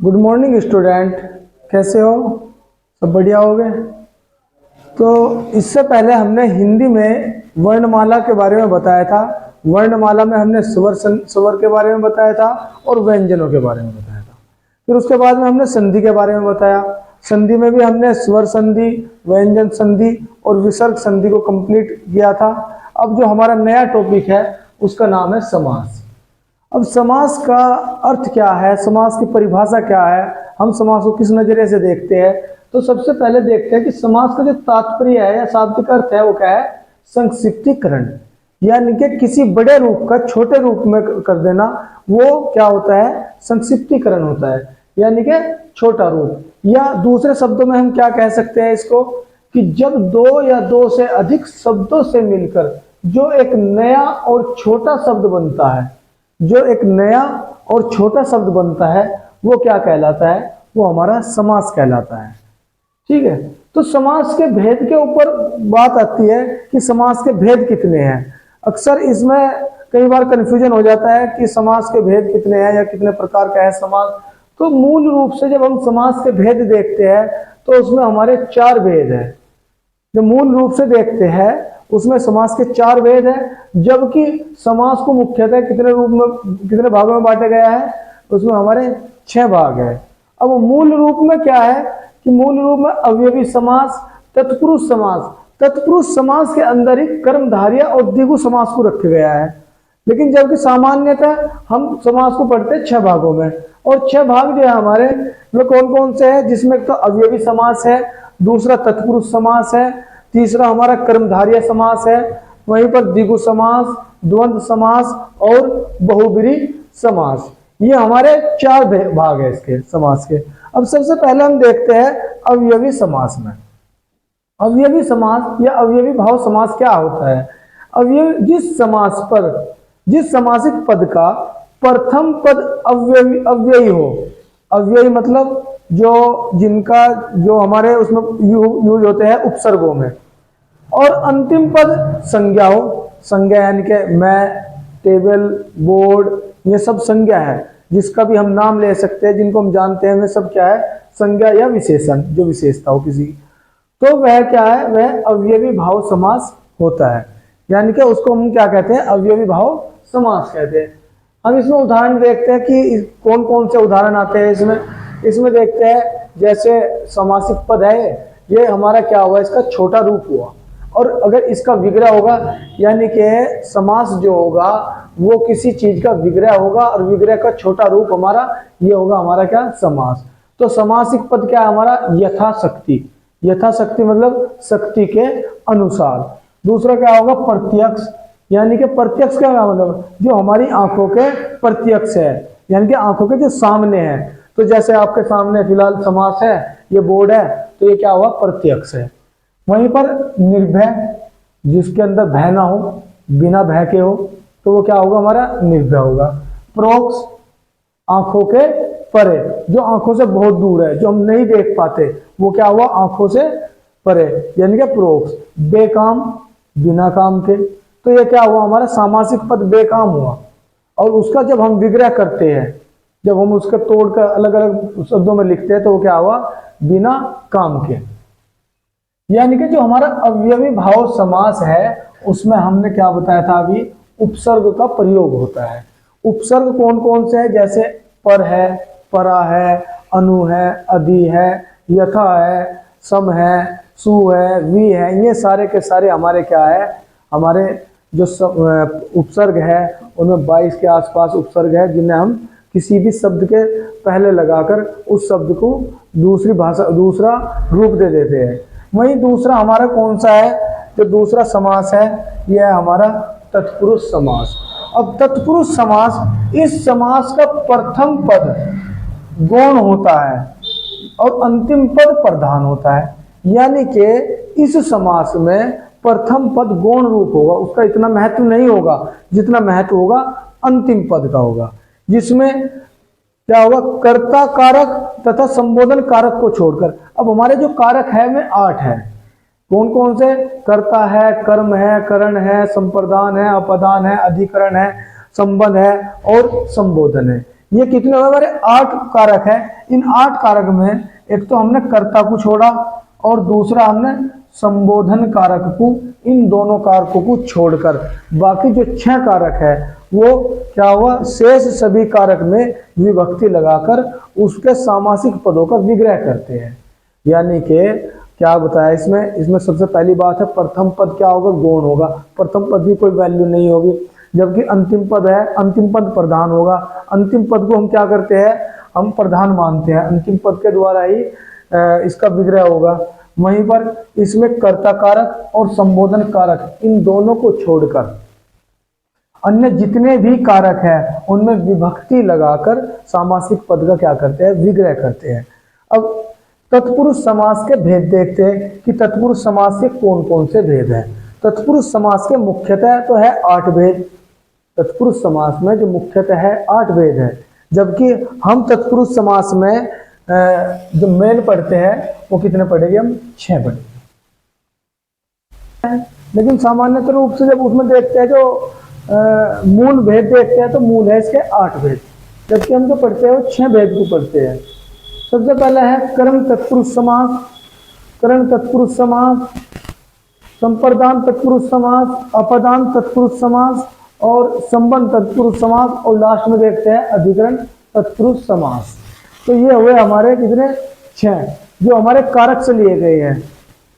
Good morning student, कैसे हो? सब बढ़िया हो गए? तो इससे पहले हमने हिंदी में वर्णमाला के बारे में बताया था। वर्णमाला में हमने स्वर के बारे में बताया था और व्यंजनों के बारे में बताया था। फिर उसके बाद में हमने संधि के बारे में बताया। संधि में भी हमने स्वर संधि, व्यंजन संधि और विसर्ग संधि को कंप्लीट किया था। अब जो हमारा नया टॉपिक है उसका नाम है समास। अब समास का अर्थ क्या है, समास की परिभाषा क्या है, हम समास को किस नजरिए से देखते हैं? तो सबसे पहले देखते हैं कि समास का जो तात्पर्य है या शाब्दिक अर्थ है वो क्या है? संक्षिप्तीकरण, यानी कि किसी बड़े रूप का छोटे रूप में कर देना, वो क्या होता है? संक्षिप्तीकरण होता है, यानी कि छोटा रूप। या दूसरे शब्दों में हम क्या कह सकते हैं इसको, कि जब दो या दो से अधिक शब्दों से मिलकर जो एक नया और छोटा शब्द बनता है, जो एक नया और छोटा शब्द बनता है, वो क्या कहलाता है? वो हमारा समास कहलाता है। ठीक है, तो समास के भेद के ऊपर बात आती है कि समास के भेद कितने हैं। अक्सर इसमें कई बार कंफ्यूजन हो जाता है कि समास के भेद कितने हैं या कितने प्रकार का है समास। तो मूल रूप से जब हम समास के भेद देखते हैं तो उसमें हमारे 4 भेद हैं। जो मूल रूप से देखते हैं उसमें समास के 4 भेद हैं, जबकि समास को मुख्यतः कितने रूप में, कितने भागों में बांटा गया है? उसमें हमारे 6 भाग है। अब मूल रूप में क्या है कि मूल रूप में अवयवी समास, तत्पुरुष समास, तत्पुरुष समास के अंदर ही कर्मधारय और द्विगु समास को रखा गया है। लेकिन जबकि सामान्यतः हम समास को पढ़ते हैं 6 भागों में, और 6 भाग जो है हमारे वो कौन कौन से हैं? जिसमें तो अवयवी समास है, दूसरा तत्पुरुष समास है, तीसरा हमारा कर्मधारय समास है, वहीं पर द्विगु समास, द्वंद्व समास और बहुब्रीहि समास। ये हमारे 4 भाग है इसके समास के। अब सबसे पहले हम देखते हैं अवयवी समास में। अवयवी समास या अवयवी भाव समास क्या होता है? अवयवी जिस समास पर, जिस समासिक पद का प्रथम पद अव्ययी हो। अव्ययी मतलब जो जिनका जो हमारे उसमें यूज होते हैं उपसर्गों में, और अंतिम पद संज्ञा हो। संज्ञा यानी कि मैं, टेबल, बोर्ड, ये सब संज्ञा है, जिसका भी हम नाम ले सकते हैं, जिनको हम जानते हैं, वे सब क्या है? संज्ञा या विशेषण, जो विशेषता हो किसी। तो वह क्या है? वह अवयवी भाव समास होता है, यानी कि उसको हम क्या कहते हैं? अवयवी भाव समास कहते हैं। हम इसमें उदाहरण देखते हैं कि कौन कौन से उदाहरण आते हैं इसमें देखते हैं। जैसे समासिक पद है, ये हमारा क्या हुआ? इसका छोटा रूप हुआ। और अगर इसका विग्रह होगा, यानी कि समास जो होगा वो किसी चीज का विग्रह होगा, और विग्रह का छोटा रूप हमारा ये होगा, हमारा क्या? समास। तो समासिक पद क्या है हमारा? यथाशक्ति। यथाशक्ति मतलब शक्ति के अनुसार। दूसरा क्या होगा? प्रत्यक्ष, यानी कि प्रत्यक्ष क्या मतलब? जो हमारी आंखों के प्रत्यक्ष है, यानी कि आंखों के जो सामने है। तो जैसे आपके सामने फिलहाल समास है, ये बोर्ड है, तो ये क्या हुआ? प्रत्यक्ष है। वहीं पर निर्भय, जिसके अंदर भय ना हो, बिना भय के हो, तो वो क्या होगा? हमारा निर्भय होगा। प्रोक्ष, आंखों के परे, जो आंखों से बहुत दूर है, जो हम नहीं देख पाते, वो क्या हुआ? आंखों से परे, यानी कि प्रोक्ष। बेकाम, बिना काम के, तो ये क्या हुआ? हमारा सामासिक पद बेकाम हुआ। और उसका जब हम विग्रह करते हैं, जब हम उसका तोड़कर अलग अलग शब्दों में लिखते हैं, तो वो क्या हुआ? बिना काम के। यानी कि जो हमारा अवयवी भाव समास है उसमें हमने क्या बताया था अभी? उपसर्ग का प्रयोग होता है। उपसर्ग कौन कौन से है? जैसे पर है, परा है, अनु है, अधि है, यथा है, सम है, सु है, वी है, ये सारे के सारे हमारे क्या है? हमारे जो उपसर्ग है उनमें 22 के आसपास उपसर्ग है, जिन्हें हम किसी भी शब्द के पहले लगाकर उस शब्द को दूसरी भाषा, दूसरा रूप दे देते हैं। वहीं दूसरा हमारा कौन सा है? जो दूसरा समास है यह है हमारा तत्पुरुष समास। अब तत्पुरुष समास, इस समास का प्रथम पद गौण होता है और अंतिम पद प्रधान होता है, यानी कि इस समास में प्रथम पद गौण रूप होगा, उसका इतना महत्व नहीं होगा जितना महत्व होगा अंतिम पद का होगा, जिसमें क्या होगा? कर्ता कारक तथा संबोधन कारक को छोड़कर। अब हमारे जो कारक है वे 8 है। कौन कौन से? कर्ता है, कर्म है, करण है, संप्रदान है, अपदान है, अधिकरण है, संबंध है और संबोधन है। ये कितने हुए हमारे 8 कारक है। इन 8 कारक में एक तो हमने कर्ता को छोड़ा और दूसरा हमने संबोधन कारक को, इन दोनों कारकों को छोड़कर बाकी जो 6 कारक है वो क्या हुआ, शेष सभी कारक में विभक्ति लगाकर उसके सामासिक पदों का विग्रह करते हैं। यानी कि क्या बताया इसमें सबसे पहली बात है प्रथम पद क्या होगा, गौण होगा। प्रथम पद की कोई वैल्यू नहीं होगी, जबकि अंतिम पद है, अंतिम पद प्रधान होगा। अंतिम पद को हम क्या करते हैं, हम प्रधान मानते हैं, अंतिम पद के द्वारा ही इसका विग्रह होगा। वहीं पर इसमें कर्ता कारक और संबोधन कारक इन दोनों को छोड़कर अन्य जितने भी कारक हैं उनमें विभक्ति लगाकर सामासिक पद का क्या करते हैं, विग्रह करते हैं। अब तत्पुरुष समास के भेद देखते हैं कि तत्पुरुष समास के कौन कौन से भेद हैं। तत्पुरुष समास के मुख्यतः तो है 8 भेद। तत्पुरुष समास में जो मुख्यतः है 8 भेद है, जबकि हम तत्पुरुष समास में जो मेन पढ़ते हैं वो कितने पढ़ेंगे, हम 6 पढ़ेंगे। लेकिन सामान्यतः रूप से जब उसमें देखते हैं जो मूल भेद देखते हैं तो मूल है इसके 8 भेद, जबकि हम जो पढ़ते हैं वो 6 भेद को पढ़ते हैं। सबसे पहला है कर्म तत्पुरुष समास, करण तत्पुरुष समास, संप्रदान तत्पुरुष समास, अपदान तत्पुरुष समास और संबंध तत्पुरुष समास, और लास्ट में देखते हैं अधिकरण तत्पुरुष समास। तो ये हुए हमारे कितने, 6, जो हमारे कारक से लिए गए हैं।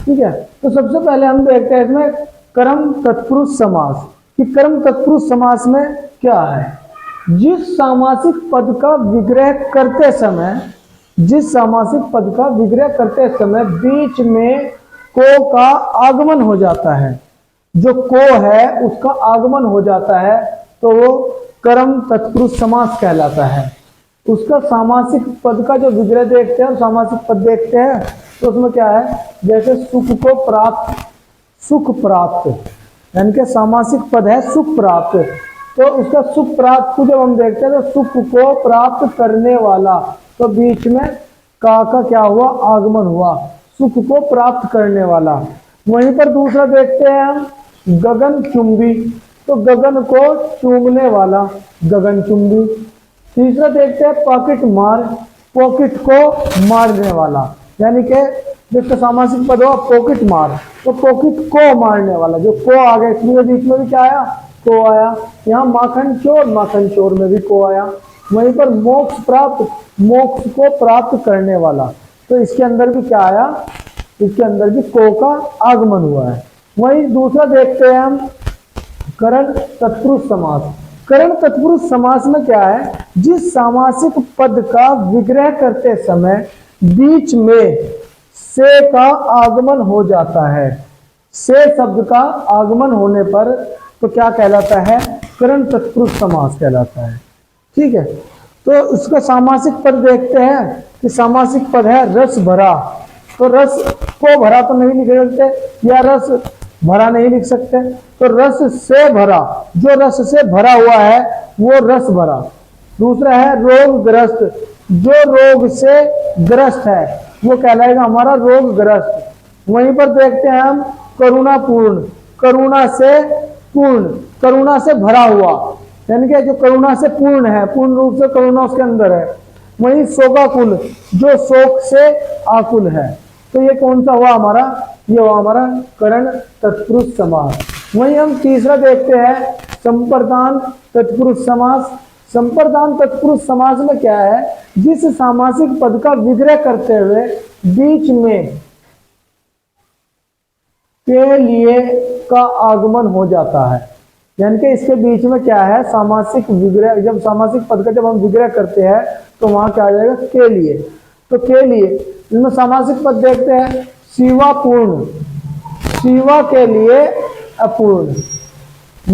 ठीक है, तो सबसे पहले हम देखते हैं इसमें कर्म तत्पुरुष समास कि कर्म तत्पुरुष समास में क्या है। जिस सामासिक पद का विग्रह करते समय, जिस सामासिक पद का विग्रह करते समय बीच में को का आगमन हो जाता है, जो को है उसका आगमन हो जाता है तो वो कर्म तत्पुरुष समास कहलाता है। उसका सामासिक पद का जो विग्रह देखते हैं, सामासिक पद देखते हैं तो उसमें क्या है, जैसे सुख को प्राप्त, सुख प्राप्त, यानी कि सामासिक पद है सुख प्राप्त, तो उसका सुख प्राप्त को जब हम देखते हैं तो सुख को प्राप्त करने वाला, तो बीच में का क्या हुआ, आगमन हुआ, सुख को प्राप्त करने वाला। वहीं पर दूसरा देखते हैं हम गगन चुंबी, तो गगन को चूमने वाला, गगन चुंबी। तीसरा देखते हैं पॉकेट मार, पॉकेट को मारने वाला, यानी कि जिसका सामासिक पद हुआ पॉकेट मार, तो पॉकेट को मारने वाला, जो को आ गया, इसमें बीच में भी क्या आया, को आया। यहाँ माखन चोर, माखन चोर में भी को आया। वहीं पर मोक्ष प्राप्त, मोक्ष को प्राप्त करने वाला, तो इसके अंदर भी क्या आया, इसके अंदर भी को का आगमन हुआ है। वहीं दूसरा देखते हैं हम करण तत्पुरुष समास। करण तत्पुरुष समास में क्या है, जिस सामासिक पद का विग्रह करते समय बीच में से का आगमन हो जाता है, से शब्द का आगमन होने पर तो क्या कहलाता है, करण तत्पुरुष समास कहलाता है। ठीक है, तो उसका सामासिक पद देखते हैं कि सामासिक पद है रस भरा, तो रस को भरा तो नहीं लिख सकते या रस भरा नहीं लिख सकते, तो रस से भरा, जो रस से भरा हुआ है वो रस भरा। दूसरा है रोगग्रस्त, जो रोग से ग्रस्त है वो कहलाएगा हमारा रोगग्रस्त। वहीं पर देखते हैं हम करुणापूर्ण, करुणा से पूर्ण, करुणा से भरा हुआ, यानी कि जो करुणा से पूर्ण है, पूर्ण रूप से करुणा उसके अंदर है। वहीं शोकाकुल, जो शोक से आकुल है, तो ये कौन सा हुआ हमारा, ये हुआ हमारा करण तत्पुरुष समास। वहीं हम तीसरा देखते हैं संप्रदान तत्पुरुष समास। संप्रदान तत्पुरुष समास में क्या है, जिस सामासिक पद का विग्रह करते हुए बीच में के लिए का आगमन हो जाता है, यानी कि इसके बीच में क्या है, सामासिक विग्रह, जब सामासिक पद का जब हम विग्रह करते हैं तो वहां क्या आ जाएगा, के लिए। तो के लिए इसमें सामासिक पद देखते हैं शिवा पूर्ण, शिवा के लिए अपूर्ण,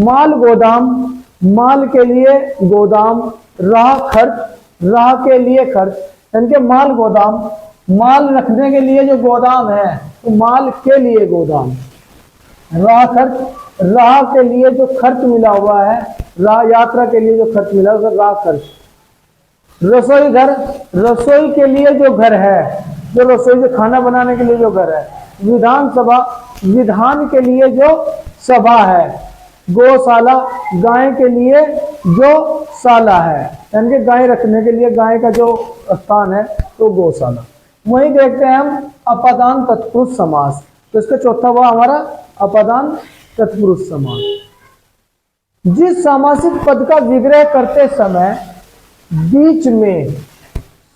माल गोदाम, माल के लिए गोदाम, राह खर्च, राह के लिए खर्च, यानी कि माल गोदाम, माल रखने के लिए जो गोदाम है तो माल के लिए गोदाम, राह खर्च, राह के लिए जो खर्च मिला हुआ है, राह यात्रा के लिए जो खर्च मिला है राह खर्च। रसोई घर, रसोई के लिए जो घर है, जो रसोई से खाना बनाने के लिए जो घर है। विधान सभा, विधान के लिए जो सभा है, गौशाला गाय के लिए जो शाला है, यानी कि गाय रखने के लिए गाय का जो स्थान है तो गौशाला। वहीं देखते हैं हम अपादान तत्पुरुष समास। तो इसका चौथा हुआ हमारा अपादान तत्पुरुष समास। जिस सामासिक पद का विग्रह करते समय बीच में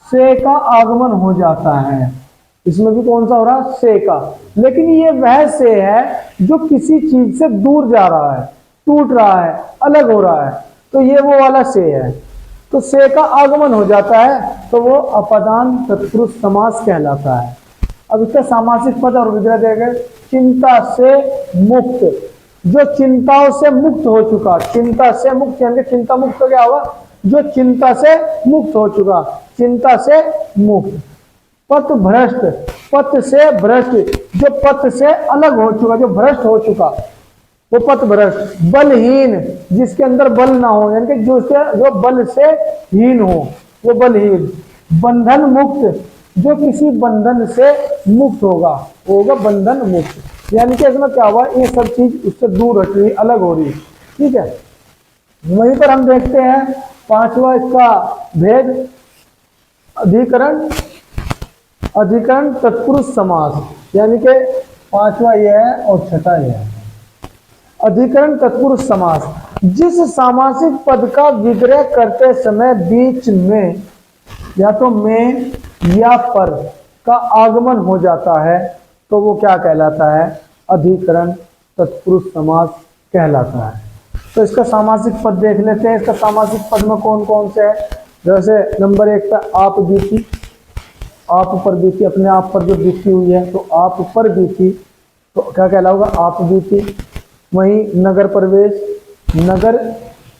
से का आगमन हो जाता है, इसमें भी कौन सा हो रहा है, से का, लेकिन ये वह से है जो किसी चीज से दूर जा रहा है, टूट रहा है, अलग हो रहा है, तो ये वो वाला से है। तो से का आगमन हो जाता है तो वो अपदान तत्पुरुष समास कहलाता है। अब इसका सामासिक पद और विग्रह देंगे। चिंता से मुक्त, जो चिंताओं से मुक्त हो चुका, चिंता से मुक्त यानी चिंता मुक्त हो गया हुआ, जो चिंता से मुक्त हो चुका, चिंता से मुक्त। पथ भ्रष्ट, पथ से भ्रष्ट, जो पथ से अलग हो चुका, जो भ्रष्ट हो चुका वो पथ भ्रष्ट। बलहीन, जिसके अंदर बल ना हो, यानी कि जो बल से हीन हो वो बलहीन। बंधन मुक्त, जो किसी बंधन से मुक्त होगा वो होगा बंधन मुक्त। यानी कि इसमें क्या हुआ, ये सब चीज उससे दूर हट रही, अलग हो रही, ठीक है। वहीं पर हम देखते हैं पांचवा इसका भेद, अधिकरण, अधिकरण तत्पुरुष समास, यानी कि पांचवा यह है और छठा यह है। अधिकरण तत्पुरुष समास, जिस सामासिक पद का विग्रह करते समय बीच में या तो में या पर का आगमन हो जाता है तो वो क्या कहलाता है, अधिकरण तत्पुरुष समास कहलाता है। तो इसका सामासिक पद देख लेते हैं। इसका सामासिक पद में कौन कौन से है, जैसे नंबर 1 पे आप बीती, आप पर बीती, अपने आप पर जो बीती हुई है तो आप पर बीती, तो क्या कहलाऊगा, आप बीती। वहीं नगर प्रवेश, नगर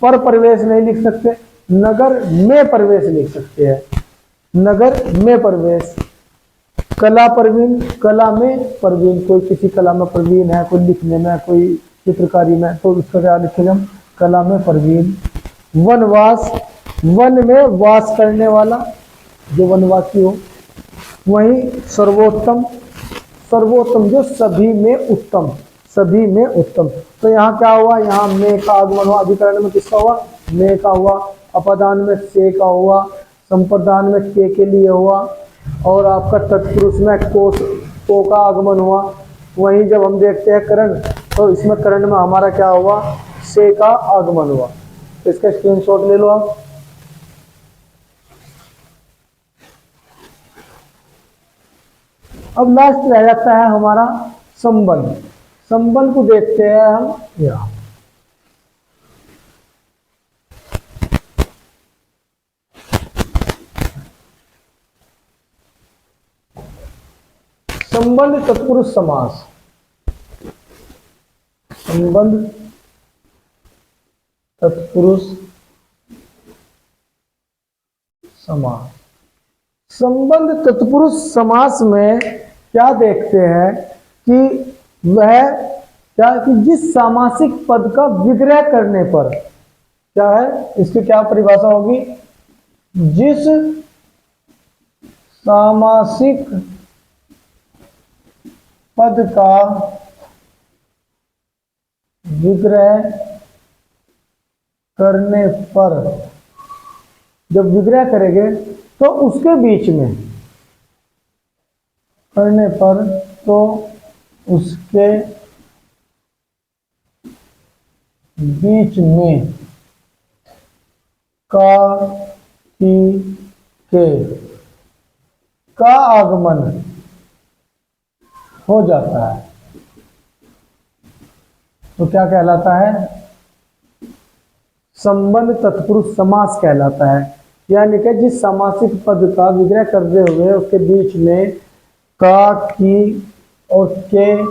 पर प्रवेश नहीं लिख सकते, नगर में प्रवेश लिख सकते हैं, नगर में प्रवेश। कला प्रवीण, कला में प्रवीण, कोई किसी कला में प्रवीण है, कोई लिखने में, कोई चित्रकारी में, तो उसका क्या लिखेंगे हम, कला में प्रवीण। वनवास, वन में वास करने वाला, जो वनवासी हो। वहीं सर्वोत्तम, सर्वोत्तम जो सभी में उत्तम, सभी में उत्तम। तो यहाँ क्या हुआ, यहाँ में का आगमन हुआ, अधिकरण में किसका हुआ, में का हुआ, अपदान में से का हुआ, संप्रदान में के लिए हुआ, और आपका तत्पुरुष में को का आगमन हुआ। वहीं जब हम देखते हैं करण, तो इसमें करण में हमारा क्या हुआ, से का आगमन हुआ। इसका स्क्रीनशॉट ले लो आप। अब लास्ट रह जाता है हमारा संबंध। संबंध को देखते हैं हम यहाँ। संबंध तत्पुरुष समास, संबंध तत्पुरुष समास। संबंध तत्पुरुष समास में क्या देखते हैं कि वह क्या, कि जिस सामासिक पद का विग्रह करने पर, क्या है इसकी क्या परिभाषा होगी, जिस सामासिक पद का विग्रह करने पर, जब विग्रह करेंगे तो उसके बीच में, करने पर तो उसके बीच में का, की, के का आगमन हो जाता है तो क्या कहलाता है, संबंध तत्पुरुष समास कहलाता है। यानी कि जिस सामासिक पद का विग्रह करते हुए उसके बीच में का, की और के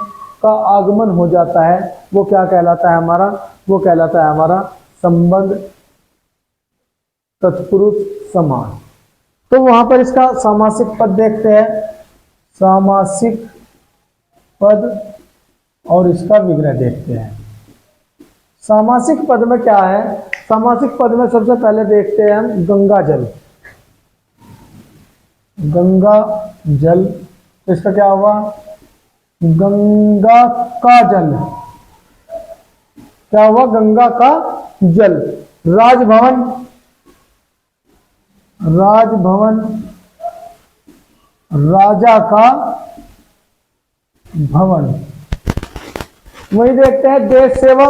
का आगमन हो जाता है वो क्या कहलाता है हमारा, वो कहलाता है हमारा संबंध तत्पुरुष समास। तो वहां पर इसका सामासिक पद देखते हैं, सामासिक पद और इसका विग्रह देखते हैं। सामासिक पद में क्या है, सामासिक पद में सबसे पहले देखते हैं हम गंगा जल, गंगा जल। तो इसका क्या हुआ, गंगा का जल, क्या हुआ, गंगा का जल। राजभवन, राजभवन राजा का भवन। वही देखते हैं देश सेवा,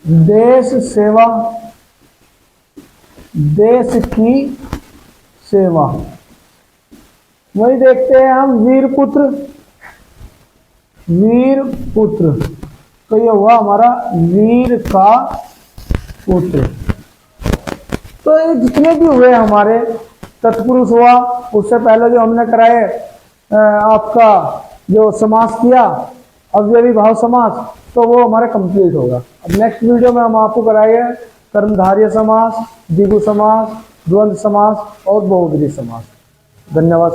देश सेवा, देश की सेवा। वही देखते हैं हम वीर पुत्र, वीर पुत्र। तो ये हुआ हमारा वीर का पुत्र। तो ये जितने भी हुए हमारे, तत्पुरुष हुआ, उससे पहले जो हमने कराए आपका जो समास किया, अव्ययी भाव समास, तो वो हमारा कंप्लीट होगा। अब नेक्स्ट वीडियो में हम आपको कराएंगे कर्मधारय समास, द्विगु समास, द्वंद्व समास और बहुब्रीहि समास। धन्यवाद।